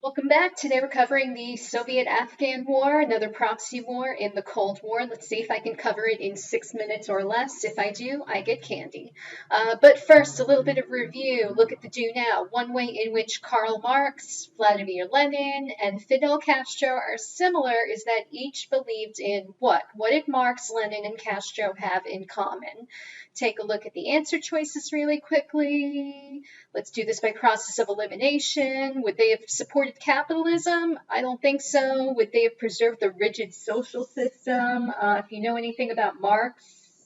Welcome back. Today we're covering the Soviet-Afghan War, another proxy war in the Cold War. Let's see if I can cover it in 6 minutes or less. If I do, I get candy. But first, a little bit of review. Look at the do now. One way in which Karl Marx, Vladimir Lenin, and Fidel Castro are similar is that each believed in what? What did Marx, Lenin, and Castro have in common? Take a look at the answer choices really quickly. Let's do this by process of elimination. Would they have supported capitalism? I don't think so. Would they have preserved the rigid social system? If you know anything about Marx,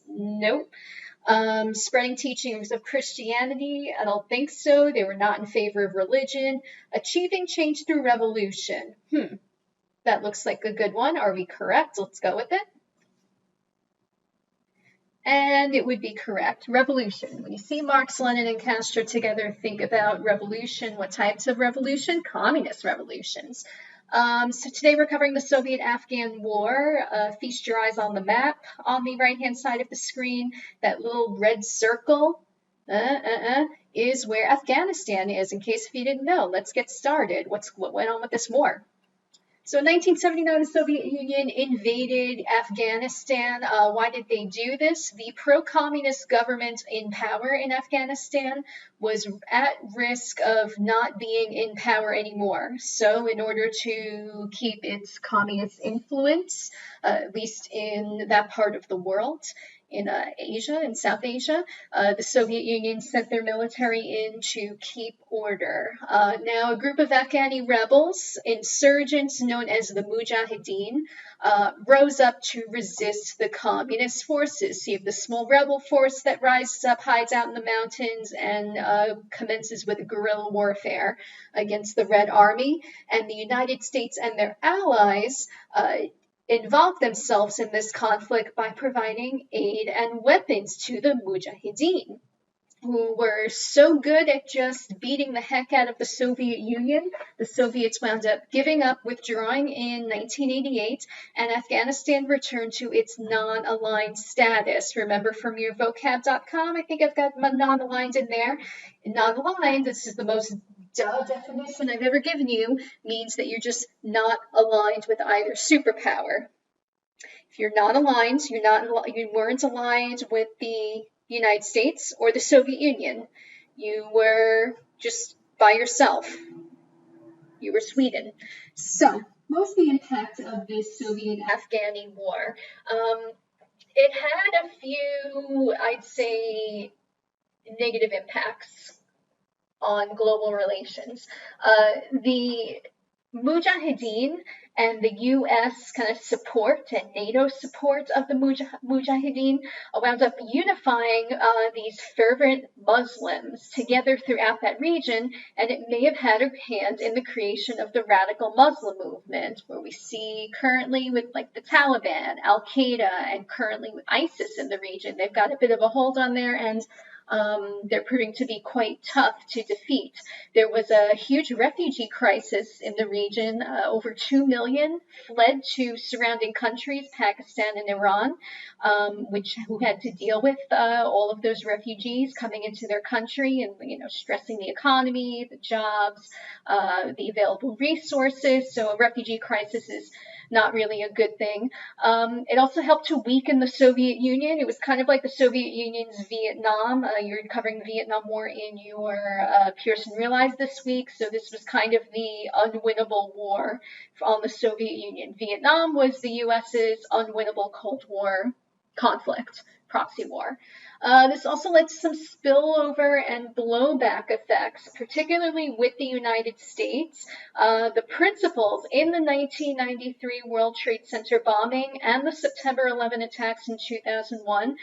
nope. Spreading teachings of Christianity? I don't think so. They were not in favor of religion. Achieving change through revolution? That looks like a good one. Are we correct? Let's go with it. And it would be correct. Revolution. When you see Marx, Lenin, and Castro together, think about revolution. What types of revolution? Communist revolutions. So today we're covering the Soviet-Afghan War. Feast your eyes on the map on the right-hand side of the screen. That little red circle is where Afghanistan is, in case if you didn't know. Let's get started. What went on with this war? So in 1979, the Soviet Union invaded Afghanistan. Why did they do this? The pro-communist government in power in Afghanistan was at risk of not being in power anymore. So in order to keep its communist influence, at least in that part of the world, in Asia, in South Asia, the Soviet Union sent their military in to keep order. Now, a group of Afghani rebels, insurgents known as the Mujahideen, rose up to resist the communist forces. So you have the small rebel force that rises up, hides out in the mountains, and commences with guerrilla warfare against the Red Army. And the United States and their allies involved themselves in this conflict by providing aid and weapons to the Mujahideen, who were so good at just beating the heck out of the Soviet Union. The Soviets wound up giving up, withdrawing in 1988, and Afghanistan returned to its non-aligned status. Remember from your vocab.com, I think I've got my non-aligned in there. Non-aligned, this is the most duh definition I've ever given you, means that you're just not aligned with either superpower. If you're not aligned, you weren't aligned with the United States or the Soviet Union. You were just by yourself. You were Sweden. So, what was the impact of this Soviet-Afghani war? It had a few, I'd say, negative impacts on global relations. The Mujahideen and the U.S. kind of support and NATO support of the Mujahideen wound up unifying these fervent Muslims together throughout that region, and it may have had a hand in the creation of the radical Muslim movement, where we see currently with like the Taliban, Al-Qaeda, and currently with ISIS in the region. They've got a bit of a hold on there, and they're proving to be quite tough to defeat. There was a huge refugee crisis in the region. Over 2 million fled to surrounding countries, Pakistan and Iran, who had to deal with all of those refugees coming into their country and, stressing the economy, the jobs, the available resources. So a refugee crisis is not really a good thing. It also helped to weaken the Soviet Union. It was kind of like the Soviet Union's Vietnam. You're covering the Vietnam War in your Pearson Realized this week, so this was kind of the unwinnable war on the Soviet Union. Vietnam was the U.S.'s unwinnable Cold War conflict, proxy war. This also led to some spillover and blowback effects, particularly with the United States. The principals in the 1993 World Trade Center bombing and the September 11 attacks in 2001,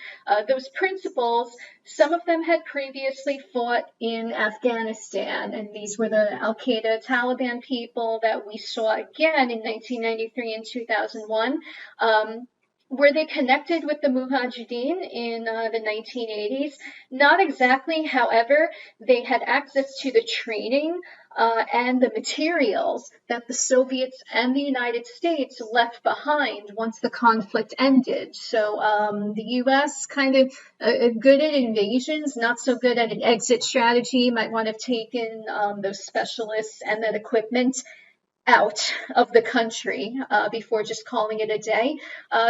those principals, some of them had previously fought in Afghanistan, and these were the Al-Qaeda Taliban people that we saw again in 1993 and 2001. Were they connected with the Mujahideen in the 1980s? Not exactly. However, they had access to the training and the materials that the Soviets and the United States left behind once the conflict ended. So the U.S. kind of good at invasions, not so good at an exit strategy. Might want to have taken those specialists and that equipment out of the country before just calling it a day.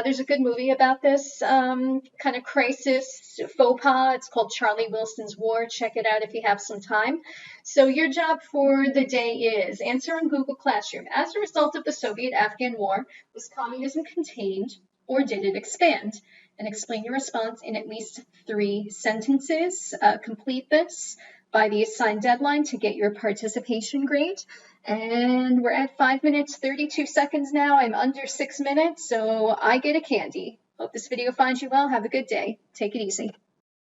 There's a good movie about this kind of crisis faux pas. It's called Charlie Wilson's War. Check it out if you have some time. So your job for the day is answer in Google Classroom. As a result of the Soviet-Afghan War, was communism contained or did it expand? And explain your response in at least 3 sentences. Complete this by the assigned deadline to get your participation grade. And we're at 5 minutes, 32 seconds now. I'm under 6 minutes, so I get a candy. Hope this video finds you well. Have a good day. Take it easy.